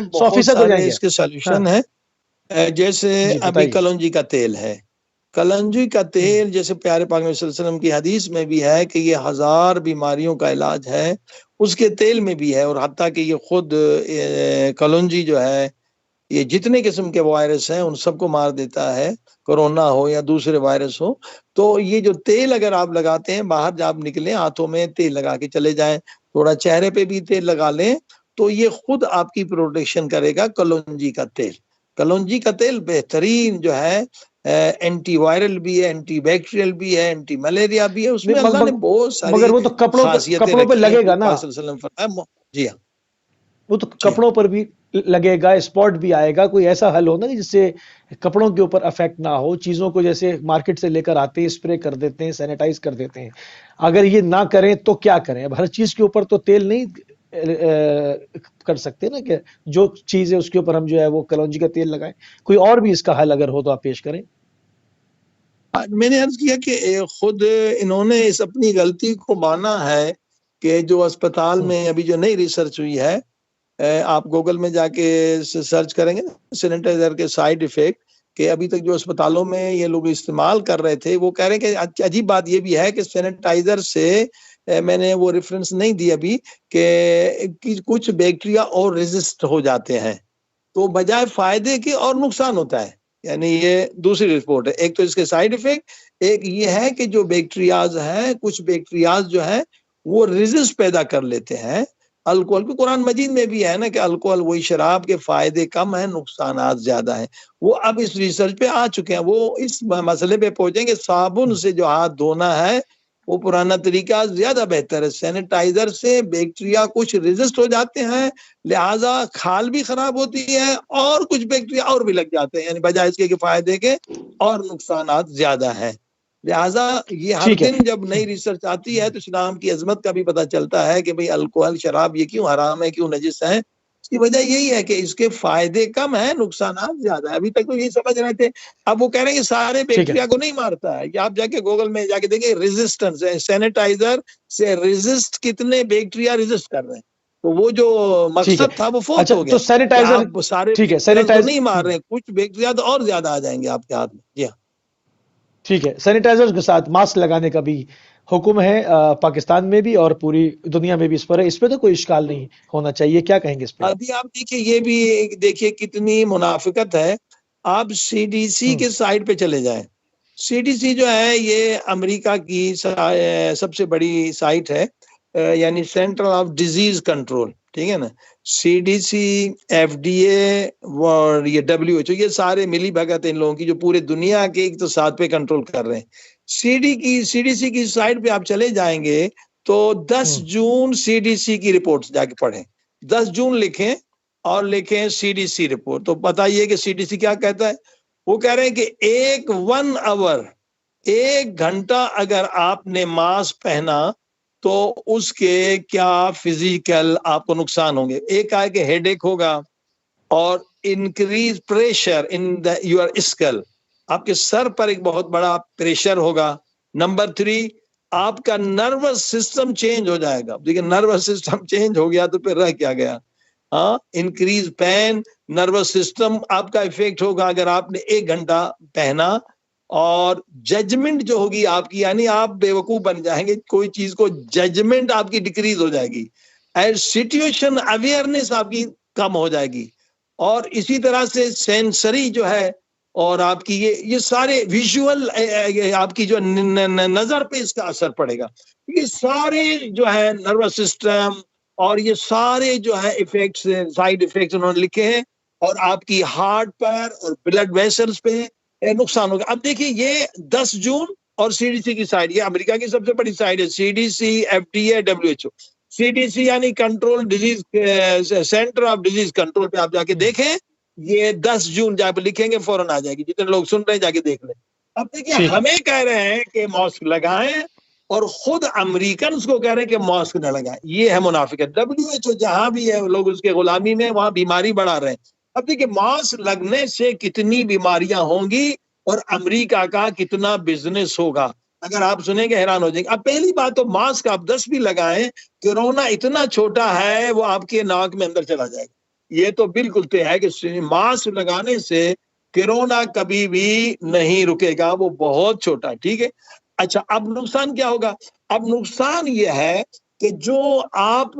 बहुत 100% हो सारे जाएंगे। इसके सॉल्यूशन है। जैसे जी अभी बताइए। कलौंजी का तेल है, कलौंजी का तेल जैसे प्यारे पाक नबी सल्लल्लाहु अलैहि वसल्लम की हदीस में भी है कि ये 1000 बीमारियों का इलाज है, उसके तेल में भी है। और हत्ता कि ये खुद कलौंजी जो है ये जितने किस्म के वायरस हैं उन सबको मार देता है, कोरोना हो या दूसरे वायरस हो। तो ये जो तेल अगर आप लगाते हैं, बाहर जब आप निकलें हाथों में तेल लगा के चले जाएं, थोड़ा चेहरे पे भी तेल लगा लें, तो ये खुद आपकी प्रोटेक्शन करेगा। कलौंजी का तेल, कलौंजी का तेल बेहतरीन जो है, एंटी वायरल भी है, एंटी बैक्टीरियल भी है, एंटी मलेरिया भी है। उसमें अल्लाह ने बहुत मगर सारी वो तो खासियतें कपड़ों पे रखी हैं। लगेगा ना, पाक सल्लल्लाहु अलैहि वसल्लम फरमाया। जी हाँ, वो तो जी हाँ। कपड़ों पर भी लगेगा, स्पॉट भी आएगा। कोई ऐसा हल हो ना कि जिससे कपड़ों के ऊपर अफेक्ट ना हो, चीजों को जैसे मार्केट से लेकर आते हैं स्प्रे कर देते हैं, सैनिटाइज कर देते हैं। अगर ये ना करें तो क्या करें? अब हर चीज के ऊपर तो तेल नहीं कर सकते ना, कि जो चीज है उसके ऊपर हम जो है वो कलौंजी का तेल लगाएं। कोई और भी इसका हल अगर हो तो आप पेश करें। मैंने अर्ज किया कि खुद इन्होंने इस अपनी गलती को माना है कि जो अस्पताल हम्म, में अभी जो नई रिसर्च हुई है, आप गूगल में जाके सर्च करेंगे ना सैनिटाइजर के साइड इफेक्ट, कि अभी तक जो अस्पतालों में ये लोग इस्तेमाल कर रहे थे, वो कह रहे हैं कि अजीब बात ये भी है कि सैनिटाइजर से मैंने वो रेफरेंस नहीं दी अभी कि कुछ बैक्टीरिया और रेजिस्ट हो जाते हैं, तो बजाय फायदे के और नुकसान होता है। यानी ये दूसरी रिपोर्ट है। एक तो इसके साइड इफेक्ट, एक ये है कि जो बैक्टीरियाज हैं, कुछ बैक्टीरियाज जो है वो रेजिस्ट पैदा कर लेते हैं अल्कोहल की। कुरान मजीद में भी है ना कि अल्कोहल वही शराब के फायदे कम है, नुकसानात ज्यादा है। वो अब इस रिसर्च पे आ चुके हैं, वो इस मसले पे पहुंचेंगे। साबुन से जो हाथ धोना है वो पुराना तरीका ज्यादा बेहतर है। सैनिटाइजर से बैक्टीरिया कुछ रेजिस्ट हो जाते हैं, लिहाजा खाल भी खराब होती है और कुछ बैक्टीरिया और भी लग जाते हैं, यानी बजाय इसके कि फायदे के और नुकसानात ज्यादा है। लिहाजा ये हर ठीक है। दिन जब नई रिसर्च आती है तो इस्लाम की अजमत का भी पता चलता है कि भाई अल्कोहल शराब ये क्यों हराम है, क्यों नजिस है। इसकी वजह यही है कि इसके फायदे कम है, नुकसानात ज्यादा है। अभी तक तो यही समझ रहे थे, अब वो कह रहे हैं कि सारे ठीक है। बैक्टीरिया को नहीं मारता है। आप जाके गूगल में जाके देखें रेजिस्टेंस है, सैनिटाइजर से रेजिस्ट कितने बैक्टीरिया रेजिस्ट कर रहे हैं। तो वो जो ठीक है। मकसद था वो फोत अच्छा, हो तो गया कि सैनिटाइजर, आप सारे ठीक है, बैक्टीरिया तो सैनिटाइज नहीं मार रहे हैं, कुछ बैक्टीरिया तो और ज्यादा आ जाएंगे आपके हाथ में। जी हाँ। ठीक है, सैनिटाइजर के साथ मास्क लगाने का भी हुक्म है पाकिस्तान में भी और पूरी दुनिया में भी। इस पर है, इस पे तो कोई इश्काल नहीं होना चाहिए। क्या कहेंगे इस पे? अभी आप देखिए, ये भी देखिए कितनी मुनाफिकत है। आप सीडीसी हम्म, के साइट पे चले जाएं। सीडीसी जो है ये अमेरिका की सबसे बड़ी साइट है, यानी सेंटर ऑफ डिजीज कंट्रोल, ठीक है ना। सीडीसी, एफडीए और ये डब्ल्यूएचओ, ये सारे मिली भगत इन लोगों की जो पूरे दुनिया के इक़्तिसाद पे कंट्रोल कर रहे हैं। सीडीसी की साइट पे आप चले जाएंगे तो 10 हम्म, जून सीडीसी की रिपोर्ट जाके पढ़ें। 10 जून लिखें और लिखें सीडीसी रिपोर्ट, तो बताइए कि सीडीसी क्या कहता है। वो कह रहे हैं कि 1 आवर, 1 घंटा अगर आपने मास्क पहना तो उसके क्या फिजिकल आपको नुकसान होंगे। एक है कि हेडेक होगा और increase pressure in the your skull, आपके सर पर एक बहुत बड़ा प्रेशर होगा। नंबर 3, आपका नर्वस सिस्टम चेंज हो जाएगा। देखिए नर्वस सिस्टम चेंज हो गया तो फिर रह क्या गया। हाँ, इंक्रीज पेन, नर्वस सिस्टम आपका इफेक्ट होगा अगर आपने 1 घंटा पहना। और जजमेंट जो होगी आपकी, यानी आप बेवकूफ बन जाएंगे, कोई चीज को जजमेंट आपकी डिक्रीज हो जाएगी, एंड सिचुएशन अवेयरनेस आपकी कम हो जाएगी। और इसी तरह से सेंसरी जो है, और आपकी ये सारे विजुअल, आपकी जो नजर पे इसका असर पड़ेगा। ये सारे जो है नर्वस सिस्टम और ये सारे जो है इफेक्ट्स, साइड इफेक्ट्स उन्होंने लिखे हैं। और आपकी हार्ट पर और ब्लड वेसल्स पे नुकसान होगा। अब देखिए ये 10 जून और सीडीसी की साइड, ये अमेरिका की सबसे बड़ी साइड है, सीडीसी, एफडीए, डब्ल्यूएचओ। सीडीसी यानी control disease, centre of disease control पे आप जाके देखें। ये 10 जून जाके लिखेंगे फौरन आ जाएगी, जितने लोग सुन रहे हैं जाके देख लें। अब देखिए ठीक है। हमें कह रहे हैं कि मास्क लगाएं और खुद अमेरिकन को कह रहे हैं कि मास्क न लगाएं। ये है मुनाफिकत। डब्ल्यूएचओ जहां भी है लोग उसके गुलामी में, वहां बीमारी बढ़ा रहे हैं। अब देखिए मास्क लगने से कितनी बीमारियां होंगी और अमेरिका का कितना बिजनेस होगा, अगर आप सुनेंगे हैरान हो जाएंगे। अब पहली बात तो मास्क आप 10 भी लगाएं, कोरोना इतना छोटा है वो आपके नाक में अंदर चला जाएगा। ये तो बिल्कुल तय है कि मास्क लगाने से कोरोना कभी भी नहीं रुकेगा, वो बहुत छोटा, ठीक है। अच्छा, अब नुकसान क्या होगा? अब नुकसान ये है कि जो आप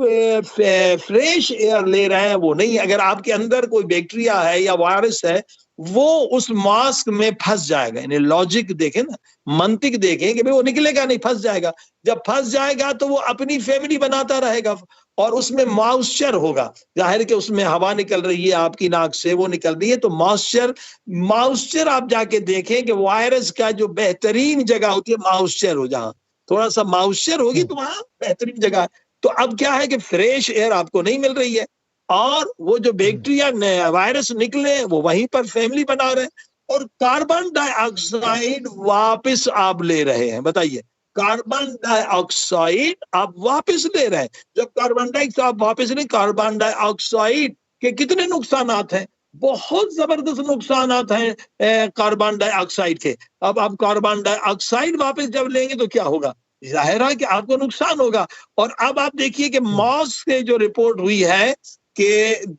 फ्रेश एयर ले रहे हैं वो नहीं, अगर आपके अंदर कोई बैक्टीरिया है या वायरस है, वो उस मास्क में फंस जाएगा। यानी लॉजिक देखें ना, मंतिक देखें कि भाई वो निकलेगा नहीं, फंस जाएगा। जब फंस जाएगा तो वो अपनी फैमिली बनाता रहेगा और उसमें मॉइस्चर होगा, जाहिर कि उसमें हवा निकल रही है आपकी नाक से, वो निकल रही है, तो मॉइस्चर मॉइस्चर आप जाके देखें कि वायरस का जो बेहतरीन जगह होती है मॉइस्चर हो, जहां थोड़ा सा मॉइस्चर होगी तो वहां बेहतरीन जगह है। तो अब क्या है कि फ्रेश एयर आपको नहीं मिल रही है और वो जो बैक्टीरिया वायरस निकले वो वहीं पर फैमिली बना रहे हैं और कार्बन डाइऑक्साइड वापस आप ले रहे हैं। बताइए, कार्बन डाइऑक्साइड आप वापस ले रहे हैं। जब कार्बन डाइऑक्साइड आप वापस नहीं, कार्बन डाइऑक्साइड के कितने नुकसानात हैं, बहुत जबरदस्त नुकसानात हैं कार्बन डाइऑक्साइड के। अब आप कार्बन डाइऑक्साइड वापस जब लेंगे तो क्या होगा? जाहिर है कि आपको नुकसान होगा। और अब आप देखिए कि मॉस से जो रिपोर्ट हुई है कि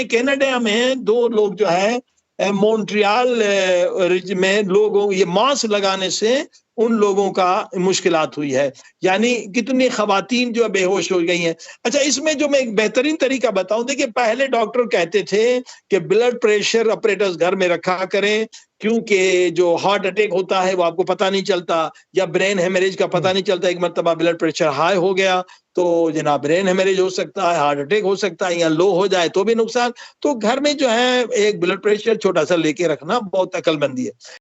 कनाडा में दो लोग जो है मॉन्ट्रियल में लोगों ये मास्क लगाने से उन लोगों का मुश्किलात हुई है, यानी कितनी खवातीन जो बेहोश हो गई हैं। अच्छा, इसमें जो मैं एक बेहतरीन तरीका बताऊं, देखिए पहले डॉक्टर कहते थे कि ब्लड प्रेशर ऑपरेटर्स घर में रखा करें, क्योंकि जो हार्ट अटैक होता है वो आपको पता नहीं चलता, या ब्रेन हेमरेज का पता नहीं चलता। एक मरतबा ब्लड प्रेशर हाई हो गया तो जनाब ब्रेन हेमरेज हो सकता है, हार्ट अटैक हो सकता है, या लो हो जाए तो भी नुकसान। तो घर में जो है एक ब्लड प्रेशर छोटा सा लेके रखना बहुत अकलमंदी है।